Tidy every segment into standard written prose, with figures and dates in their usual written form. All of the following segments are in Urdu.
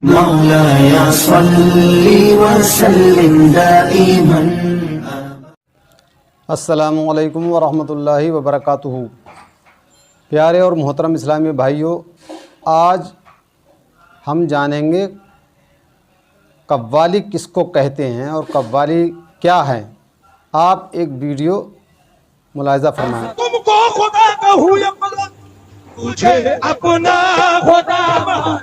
مولاي صل وسلم دائما. السلام علیکم ورحمۃ اللہ وبرکاتہ. پیارے اور محترم اسلامی بھائیوں، آج ہم جانیں گے قوالی کس کو کہتے ہیں اور قوالی کیا ہے. آپ ایک ویڈیو ملاحظہ فرمائیں. تم کو خدا کہوں یا ملک، تجھے اپنا خدا مانا،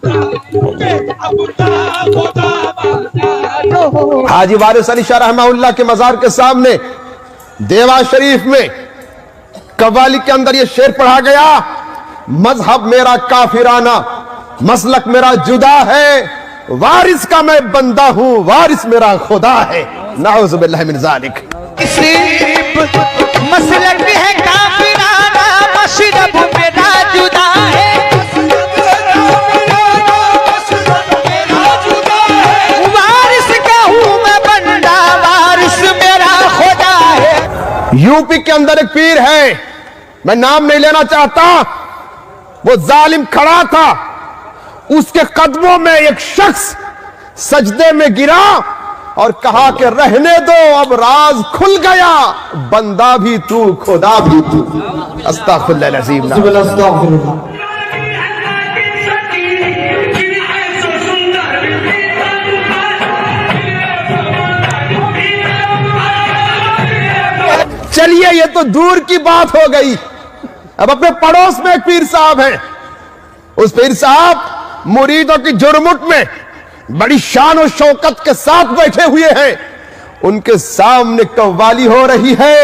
تجھے اپنا خدا مانا. حاجی وارث علی شاہ رحمہ اللہ کے مزار کے سامنے دیوا شریف میں قوالی کے اندر یہ شعر پڑھا گیا: مذہب میرا کافرانہ، مسلک میرا جدا ہے، وارث کا میں بندہ ہوں، وارث میرا خدا ہے. نعوذ باللہ من ذالک. مسلک بھی ہے کافرانہ، مشرب میرا جدا ہے، وارث کا ہوں میں بندہ، وارث میرا خدا ہے. یو پی کے اندر ایک پیر ہے، میں نام نہیں لینا چاہتا، وہ ظالم کھڑا تھا، اس کے قدموں میں ایک شخص سجدے میں گرا اور کہا کہ رہنے دو، اب راز کھل گیا، بندہ بھی تو خدا بھی تو. استغفر اللہ العظیم. چلیے یہ تو دور کی بات ہو گئی، اب اپنے پڑوس میں ایک پیر صاحب ہیں. اس پیر صاحب مریدوں کی جرمٹ میں بڑی شان و شوکت کے ساتھ بیٹھے ہوئے ہیں. ان کے سامنے قوالی ہو رہی ہے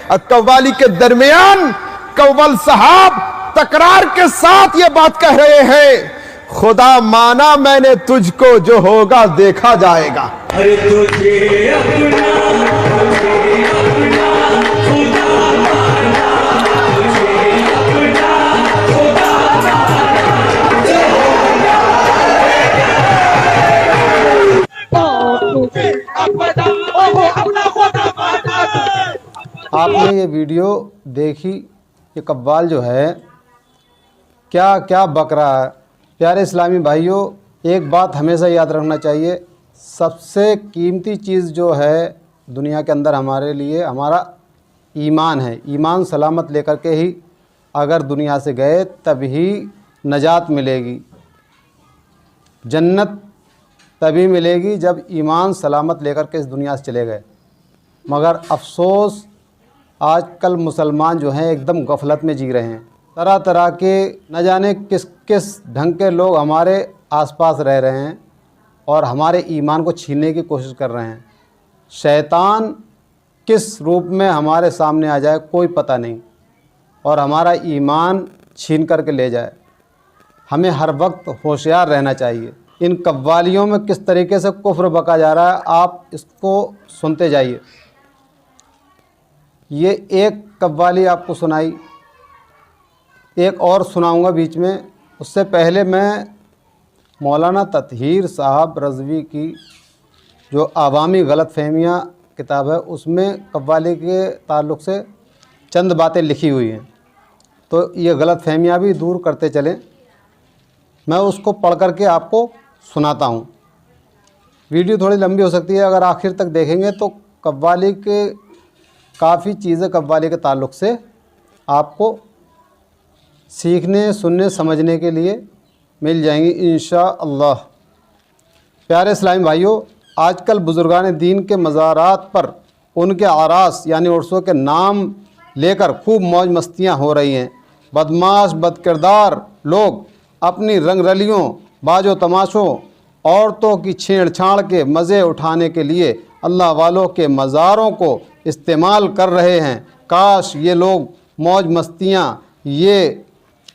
اور قوالی کے درمیان قول صاحب تکرار کے ساتھ یہ بات کہہ رہے ہیں: خدا مانا میں نے تجھ کو، جو ہوگا دیکھا جائے گا. آپ نے یہ ویڈیو دیکھی، یہ قوال جو ہے کیا بک رہا ہے. پیارے اسلامی بھائیوں، ایک بات ہمیشہ یاد رکھنا چاہیے، سب سے قیمتی چیز جو ہے دنیا کے اندر ہمارے لیے ہمارا ایمان ہے. ایمان سلامت لے کر کے ہی اگر دنیا سے گئے تب ہی نجات ملے گی، جنت تبھی ملے گی جب ایمان سلامت لے کر کے اس دنیا سے چلے گئے. مگر افسوس آج کل مسلمان جو ہیں ایک دم غفلت میں جی رہے ہیں. طرح طرح کے نہ جانے کس ڈھنگ کے لوگ ہمارے آس پاس رہ رہے ہیں اور ہمارے ایمان کو چھیننے کی کوشش کر رہے ہیں. شیطان کس روپ میں ہمارے سامنے آ جائے کوئی پتہ نہیں، اور ہمارا ایمان چھین کر کے لے جائے. ہمیں ہر وقت ہوشیار رہنا چاہیے. ان قوالیوں میں کس طریقے سے کفر بکا جا رہا ہے، آپ اس کو سنتے جائیے. یہ ایک قوالی آپ کو سنائی، ایک اور سناؤں گا بیچ میں. اس سے پہلے میں مولانا تطہیر صاحب رضوی کی جو عوامی غلط فہمیاں کتاب ہے، اس میں قوالی کے تعلق سے چند باتیں لکھی ہوئی ہیں، تو یہ غلط فہمیاں بھی دور کرتے چلیں. میں اس کو پڑھ کر کے آپ کو سناتا ہوں. ویڈیو تھوڑی لمبی ہو سکتی ہے، اگر آخر تک دیکھیں گے تو قوالی کے کافی چیزیں قوالی کے تعلق سے آپ کو سیکھنے، سننے، سمجھنے کے لیے مل جائیں گی انشاءاللہ. پیارے اسلامی بھائیوں، آج کل بزرگان دین کے مزارات پر ان کے اعراس یعنی عرسوں کے نام لے کر خوب موج مستیاں ہو رہی ہیں. بدماش بد کردار لوگ اپنی رنگ رلیوں، باج و تماشوں، عورتوں کی چھیڑ چھاڑ کے مزے اٹھانے کے لیے اللہ والوں کے مزاروں کو استعمال کر رہے ہیں. کاش یہ لوگ موج مستیاں، یہ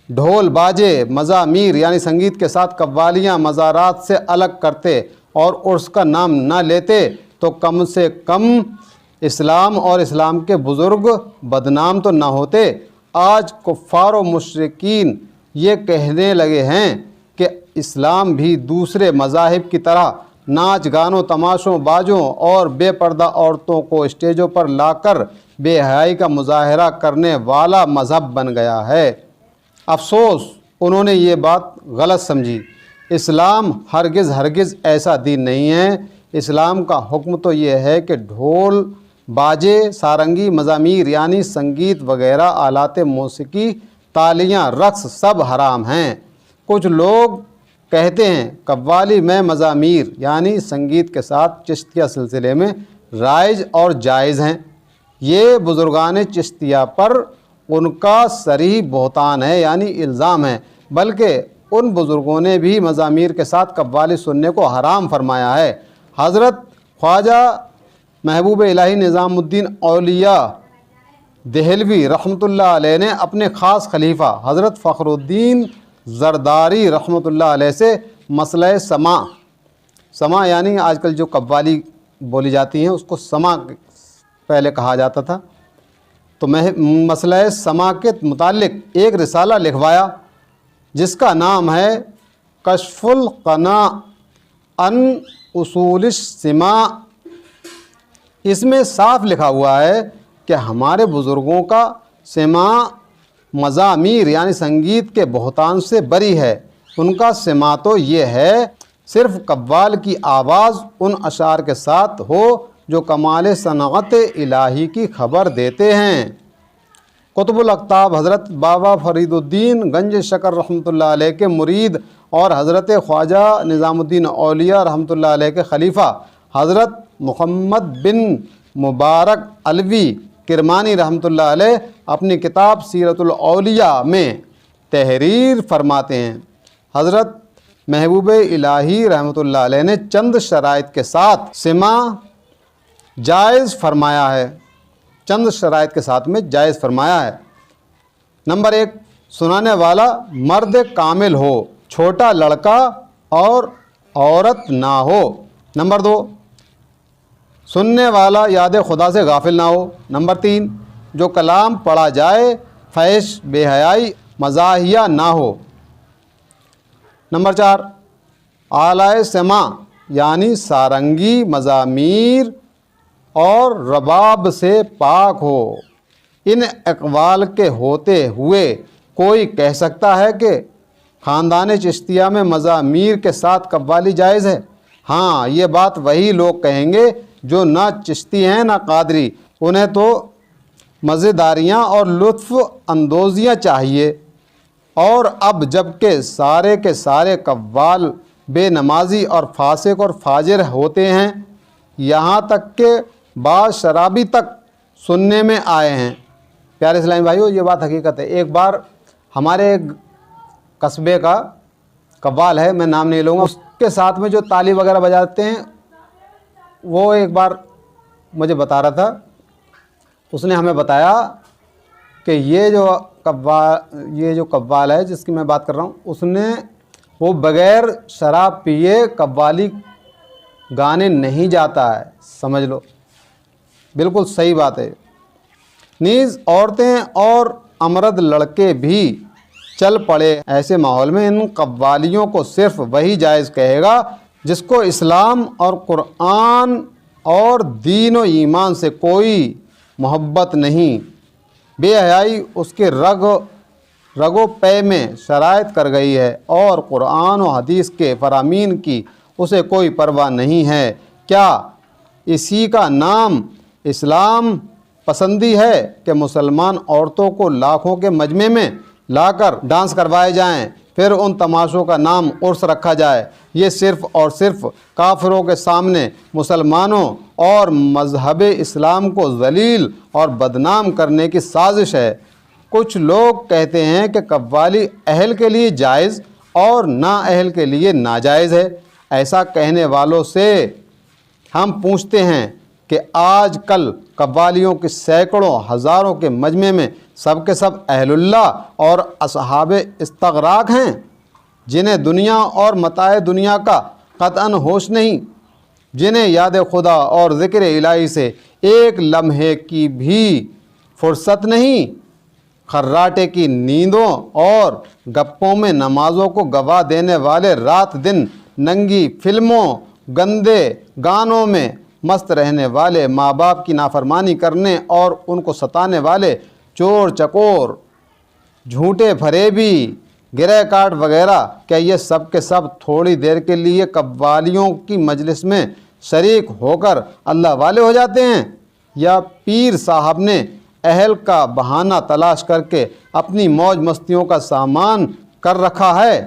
ڈھول باجے، مزامیر یعنی سنگیت کے ساتھ قوالیاں مزارات سے الگ کرتے اور عرس کا نام نہ لیتے تو کم سے کم اسلام اور اسلام کے بزرگ بدنام تو نہ ہوتے. آج کفار و مشرکین یہ کہنے لگے ہیں کہ اسلام بھی دوسرے مذاہب کی طرح ناچ گانوں، تماشوں، باجوں اور بے پردہ عورتوں کو اسٹیجوں پر لا کر بے حیائی کا مظاہرہ کرنے والا مذہب بن گیا ہے. افسوس انہوں نے یہ بات غلط سمجھی. اسلام ہرگز ایسا دین نہیں ہے۔ اسلام کا حکم تو یہ ہے کہ ڈھول، باجے، سارنگی، مزامیر یعنی سنگیت وغیرہ آلات موسیقی، تالیاں، رقص سب حرام ہیں۔ کچھ لوگ کہتے ہیں قوالی میں مزامیر یعنی سنگیت کے ساتھ چشتیہ سلسلے میں رائج اور جائز ہیں۔ یہ بزرگان چشتیہ پر ان کا صریح بہتان ہے یعنی الزام ہے، بلکہ ان بزرگوں نے بھی مزامیر کے ساتھ قوالی سننے کو حرام فرمایا ہے۔ حضرت خواجہ محبوب الہی نظام الدین اولیاء دہلوی رحمۃ اللہ علیہ نے اپنے خاص خلیفہ حضرت فخر الدین زرداری رحمۃ اللہ علیہ سے مسئلہ سماع یعنی آج کل جو قوالی بولی جاتی ہیں اس کو سماع پہلے کہا جاتا تھا، تو مسئلہ سماع کے متعلق ایک رسالہ لکھوایا جس کا نام ہے کشف القناع عن اصول السماع۔ اس میں صاف لکھا ہوا ہے کہ ہمارے بزرگوں کا سماع مزامیر یعنی سنگیت کے بہتان سے بری ہے۔ ان کا سماع تو یہ ہے صرف قوال کی آواز ان اشعار کے ساتھ ہو جو کمال صنعت الہی کی خبر دیتے ہیں۔ قطب الاقطاب حضرت بابا فرید الدین گنج شکر رحمۃ اللہ علیہ کے مرید اور حضرت خواجہ نظام الدین اولیاء رحمۃ اللہ علیہ کے خلیفہ حضرت محمد بن مبارک علوی کرمانی رحمۃ اللہ علیہ اپنی کتاب سیرت الاولیاء میں تحریر فرماتے ہیں۔ حضرت محبوب الہی رحمۃ اللہ علیہ نے چند شرائط کے ساتھ سماع جائز فرمایا ہے، چند شرائط کے ساتھ میں جائز فرمایا ہے۔ نمبر 1، سنانے والا مرد کامل ہو، چھوٹا لڑکا اور عورت نہ ہو۔ نمبر 2، سننے والا یاد خدا سے غافل نہ ہو۔ نمبر 3، جو کلام پڑھا جائے فحش، بے حیائی، مزاحیہ نہ ہو۔ نمبر 4، آلائے سماع یعنی سارنگی، مزامیر اور رباب سے پاک ہو۔ ان اقوال کے ہوتے ہوئے کوئی کہہ سکتا ہے کہ خاندان چشتیہ میں مزامیر کے ساتھ قوالی جائز ہے؟ ہاں، یہ بات وہی لوگ کہیں گے جو نہ چشتی ہیں نہ قادری، انہیں تو مزیداریاں اور لطف اندوزیاں چاہیے۔ اور اب جب کہ سارے کے سارے قوال بے نمازی اور فاسق اور فاجر ہوتے ہیں، یہاں تک کہ بعض شرابی تک سننے میں آئے ہیں۔ پیارے اسلامی بھائیو، یہ بات حقیقت ہے۔ ایک بار ہمارے قصبے کا قوال ہے، میں نام نہیں لوں گا، اس کے ساتھ میں جو تالی وغیرہ بجاتے ہیں وہ ایک بار مجھے بتا رہا تھا، اس نے ہمیں بتایا کہ یہ جو قوال ہے جس کی میں بات کر رہا ہوں، وہ بغیر شراب پیے قوالی گانے نہیں جاتا ہے۔ سمجھ لو، بالکل صحیح بات ہے۔ نیز عورتیں اور امرد لڑکے بھی چل پڑے ایسے ماحول میں ان قوالیوں کو صرف وہی جائز کہے گا جس کو اسلام اور قرآن اور دین و ایمان سے کوئی محبت نہیں۔ بے حیائی اس کے رگ و پے میں شرائط کر گئی ہے اور قرآن و حدیث کے فرامین کی اسے کوئی پرواہ نہیں ہے۔ کیا اسی کا نام اسلام پسندی ہے کہ مسلمان عورتوں کو لاکھوں کے مجمع میں لا کر ڈانس کروائے جائیں، پھر ان تماشوں کا نام عرس رکھا جائے؟ یہ صرف اور صرف کافروں کے سامنے مسلمانوں اور مذہب اسلام کو ذلیل اور بدنام کرنے کی سازش ہے۔ کچھ لوگ کہتے ہیں کہ قوالی اہل کے لیے جائز اور نا اہل کے لیے ناجائز ہے۔ ایسا کہنے والوں سے ہم پوچھتے ہیں کہ آج کل قوالیوں کی سینکڑوں ہزاروں کے مجمع میں سب کے سب اہل اللہ اور اصحاب استغراق ہیں، جنہیں دنیا اور متاع دنیا کا قطعاً ہوش نہیں، جنہیں یاد خدا اور ذکر الہی سے ایک لمحے کی بھی فرصت نہیں، خراٹے کی نیندوں اور گپوں میں نمازوں کو گوا دینے والے، رات دن ننگی فلموں، گندے گانوں میں مست رہنے والے، ماں باپ کی نافرمانی کرنے اور ان کو ستانے والے، چور چکور، جھوٹے فریبی، گرہ کاٹ وغیرہ، کیا یہ سب کے سب تھوڑی دیر کے لیے قوالیوں کی مجلس میں شریک ہو کر اللہ والے ہو جاتے ہیں؟ یا پیر صاحب نے اہل کا بہانہ تلاش کر کے اپنی موج مستیوں کا سامان کر رکھا ہے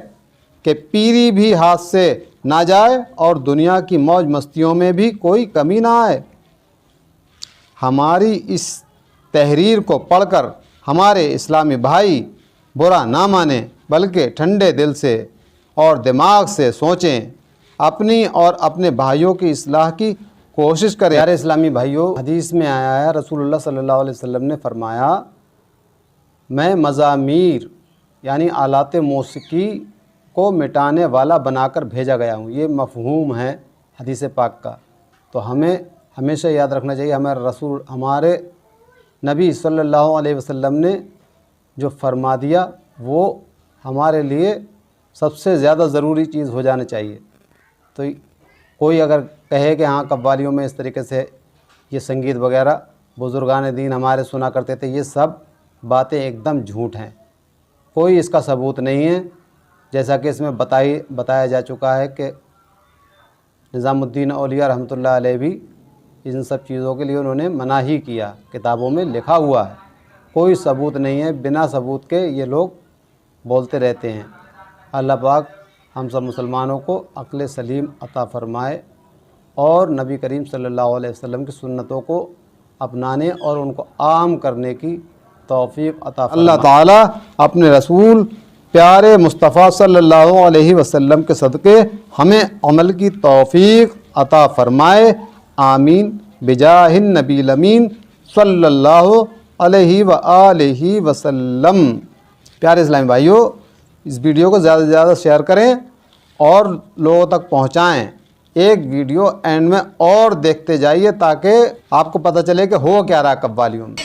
کہ پیری بھی ہاتھ سے نہ جائے اور دنیا کی موج مستیوں میں بھی کوئی کمی نہ آئے؟ ہماری اس تحریر کو پڑھ کر ہمارے اسلامی بھائی برا نہ مانیں، بلکہ ٹھنڈے دل سے اور دماغ سے سوچیں، اپنی اور اپنے بھائیوں کی اصلاح کی کوشش کریں۔ پیارے اسلامی بھائیوں، حدیث میں آیا ہے، رسول اللہ صلی اللہ علیہ وسلم نے فرمایا، میں مزامیر یعنی آلات موسیقی کو مٹانے والا بنا کر بھیجا گیا ہوں۔ یہ مفہوم ہے حدیث پاک کا، تو ہمیں ہمیشہ یاد رکھنا چاہیے ہمارے نبی صلی اللہ علیہ وسلم نے جو فرما دیا وہ ہمارے لیے سب سے زیادہ ضروری چیز ہو جانا چاہیے۔ تو کوئی اگر کہے کہ ہاں قوالیوں میں اس طریقے سے یہ سنگیت وغیرہ بزرگان دین ہمارے سنا کرتے تھے، یہ سب باتیں ایک دم جھوٹ ہیں، کوئی اس کا ثبوت نہیں ہے۔ جیسا کہ اس میں بتایا جا چکا ہے کہ نظام الدین اولیاء رحمۃ اللہ علیہ بھی ان سب چیزوں کے لیے انہوں نے مناہی کیا، کتابوں میں لکھا ہوا ہے، کوئی ثبوت نہیں ہے، بنا ثبوت کے یہ لوگ بولتے رہتے ہیں۔ اللہ پاک ہم سب مسلمانوں کو عقل سلیم عطا فرمائے اور نبی کریم صلی اللہ علیہ وسلم کی سنتوں کو اپنانے اور ان کو عام کرنے کی توفیق عطا فرمائے۔ اللہ تعالیٰ اپنے رسول پیارے مصطفیٰ صلی اللہ علیہ وسلم کے صدقے ہمیں عمل کی توفیق عطا فرمائے، آمین بجاہ النبی الامین صلی اللہ علیہ وآلہ وسلم۔ پیارے اسلامی بھائیوں، اس ویڈیو کو زیادہ سے زیادہ شیئر کریں اور لوگوں تک پہنچائیں۔ ایک ویڈیو اینڈ میں اور دیکھتے جائیے تاکہ آپ کو پتہ چلے کہ ہو کیا رہا قوالیوں میں۔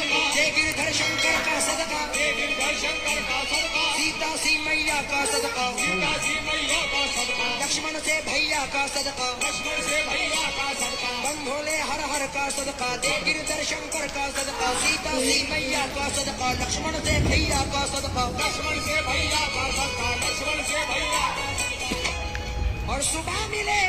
لکشمن سے بھیا کا صدقہ، بم بھولے ہر ہر کا صدقہ، دے گردر شنکر کا صدقہ، سیتا سی مییا کا صدقہ، لکشمن سے بھیا کا صدقہ، لکشمن سے بھیا کا صدقہ، لکشمن سے بھیا۔ اور صبح ملے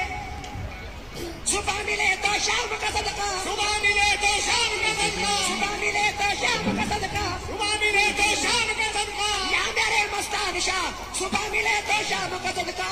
تو شام کا صدقہ، صبح ملے تو شام کا صدقہ، صبح ملے تو شام کا صدقہ، صبح ملے تو شام کا صدقہ، یا میرے مستان شاہ، صبح ملے تو شام کا صدقہ۔